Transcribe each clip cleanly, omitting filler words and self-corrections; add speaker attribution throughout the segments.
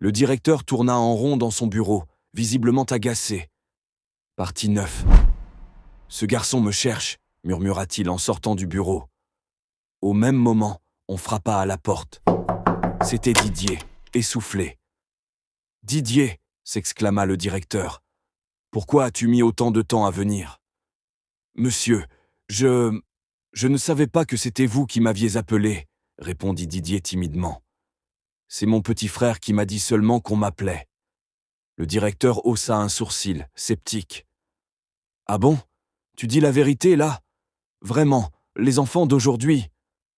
Speaker 1: Le directeur tourna en rond dans son bureau, visiblement agacé. Partie 9. Ce garçon me cherche, murmura-t-il en sortant du bureau. Au même moment, on frappa à la porte. C'était Didier, essoufflé. « Didier !» s'exclama le directeur. « Pourquoi as-tu mis autant de temps à venir ?»« Monsieur, je ne savais pas que c'était vous qui m'aviez appelé, » répondit Didier timidement. « C'est mon petit frère qui m'a dit seulement qu'on m'appelait. » Le directeur haussa un sourcil, sceptique. « Ah bon ? Tu dis la vérité, là ? Vraiment, les enfants d'aujourd'hui ? »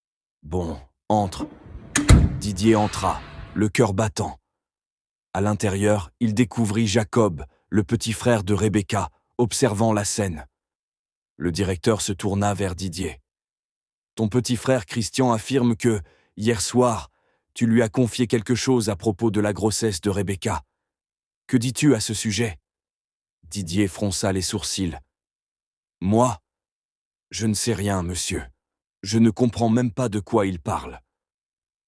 Speaker 1: « Bon, entre. » Didier entra, le cœur battant. À l'intérieur, il découvrit Jacob, le petit frère de Rebecca, observant la scène. Le directeur se tourna vers Didier. « Ton petit frère Christian affirme que, hier soir, tu lui as confié quelque chose à propos de la grossesse de Rebecca. Que dis-tu à ce sujet ?» Didier fronça les sourcils. « Moi ? Je ne sais rien, monsieur. Je ne comprends même pas de quoi il parle. »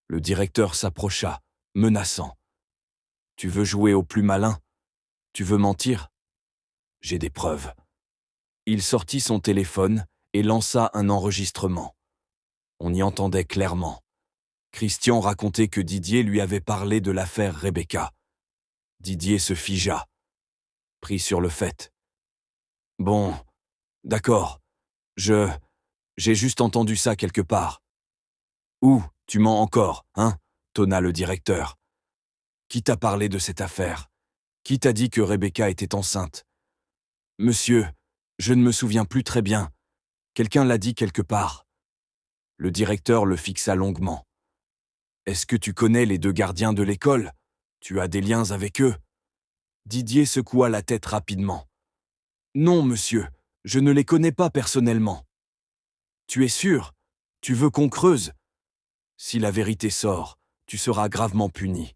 Speaker 1: Le directeur s'approcha, menaçant. « Tu veux jouer au plus malin ? Tu veux mentir ? J'ai des preuves. » Il sortit son téléphone et lança un enregistrement. On y entendait clairement. Christian racontait que Didier lui avait parlé de l'affaire Rebecca. Didier se figea, pris sur le fait. « Bon, d'accord. J'ai juste entendu ça quelque part. »« Où ? Tu mens encore, hein ?» tonna le directeur. « Qui t'a parlé de cette affaire ? Qui t'a dit que Rebecca était enceinte ? » « Monsieur, je ne me souviens plus très bien. Quelqu'un l'a dit quelque part. » Le directeur le fixa longuement. « Est-ce que tu connais les 2 gardiens de l'école ? Tu as des liens avec eux ?» Didier secoua la tête rapidement. « Non, monsieur, je ne les connais pas personnellement. »« Tu es sûr ? Tu veux qu'on creuse ? Si la vérité sort, tu seras gravement puni. »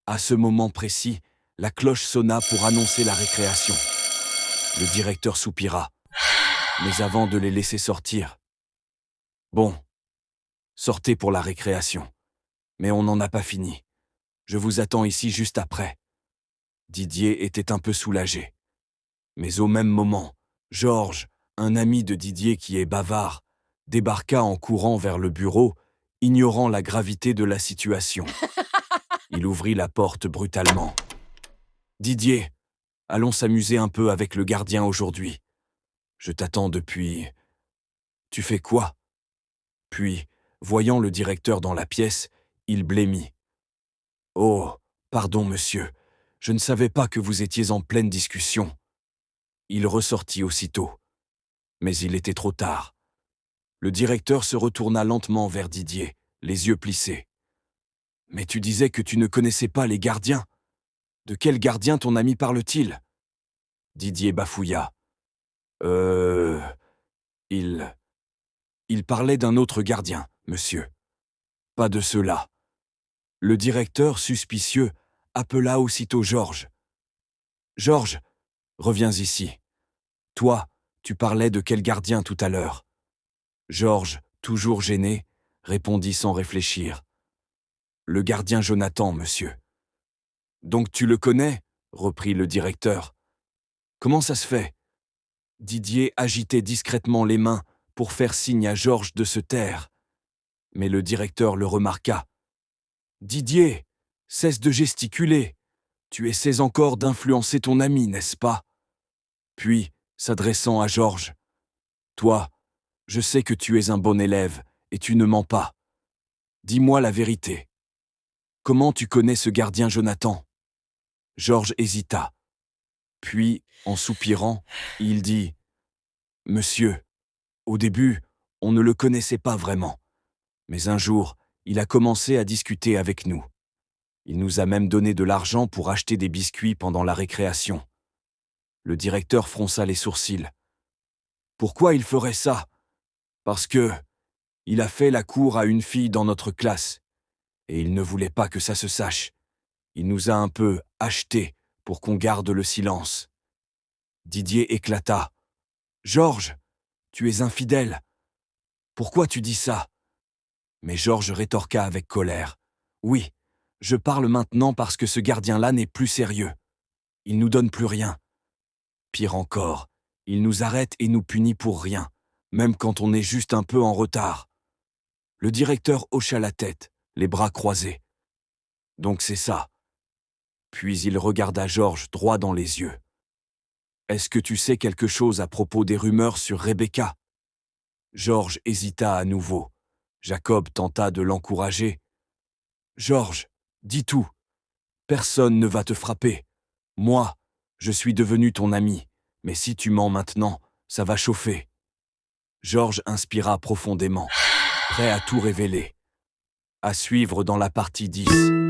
Speaker 1: À ce moment précis, la cloche sonna pour annoncer la récréation. Le directeur soupira, mais avant de les laisser sortir. « Bon, sortez pour la récréation. Mais on n'en a pas fini. Je vous attends ici juste après. » Didier était un peu soulagé. Mais au même moment, Georges, un ami de Didier qui est bavard, débarqua en courant vers le bureau, ignorant la gravité de la situation. Il ouvrit la porte brutalement. « Didier, allons s'amuser un peu avec le gardien aujourd'hui. Je t'attends depuis... » « Tu fais quoi ?» Puis, voyant le directeur dans la pièce, il blêmit. « Oh, pardon, monsieur, je ne savais pas que vous étiez en pleine discussion. » Il ressortit aussitôt. Mais il était trop tard. Le directeur se retourna lentement vers Didier, les yeux plissés. « Mais tu disais que tu ne connaissais pas les gardiens. De quel gardien ton ami parle-t-il » Didier bafouilla. Il parlait d'un autre gardien, monsieur. Pas de ceux-là. » Le directeur, suspicieux, appela aussitôt Georges. « Georges, reviens ici. Toi, tu parlais de quel gardien tout à l'heure ?» Georges, toujours gêné, répondit sans réfléchir. « Le gardien Jonathan, monsieur. »« Donc tu le connais ?» reprit le directeur. « Comment ça se fait ?» Didier agitait discrètement les mains pour faire signe à Georges de se taire. Mais le directeur le remarqua. « Didier, cesse de gesticuler. Tu essaies encore d'influencer ton ami, n'est-ce pas ?» Puis, s'adressant à Georges. « Toi, je sais que tu es un bon élève et tu ne mens pas. Dis-moi la vérité. Comment tu connais ce gardien Jonathan ?» Georges hésita. Puis, en soupirant, il dit « Monsieur, au début, on ne le connaissait pas vraiment. Mais un jour, il a commencé à discuter avec nous. Il nous a même donné de l'argent pour acheter des biscuits pendant la récréation. » Le directeur fronça les sourcils. « Pourquoi il ferait ça ? Parce que il a fait la cour à une fille dans notre classe, et il ne voulait pas que ça se sache. Il nous a un peu achetés pour qu'on garde le silence. » Didier éclata. « Georges, tu es infidèle. Pourquoi tu dis ça ?» Mais Georges rétorqua avec colère. « Oui, Je parle maintenant parce que ce gardien-là n'est plus sérieux. Il nous donne plus rien. Pire encore, il nous arrête et nous punit pour rien, même quand on est juste un peu en retard. Le directeur hocha la tête, les bras croisés. Donc c'est ça. Puis il regarda Georges droit dans les yeux. Est-ce que tu sais quelque chose à propos des rumeurs sur Rebecca? Georges hésita à nouveau. Jacob tenta de l'encourager. Georges, dis tout. Personne ne va te frapper. Moi, je suis devenu ton ami, mais si tu mens maintenant, ça va chauffer. Georges inspira profondément, prêt à tout révéler. À suivre dans la partie 10.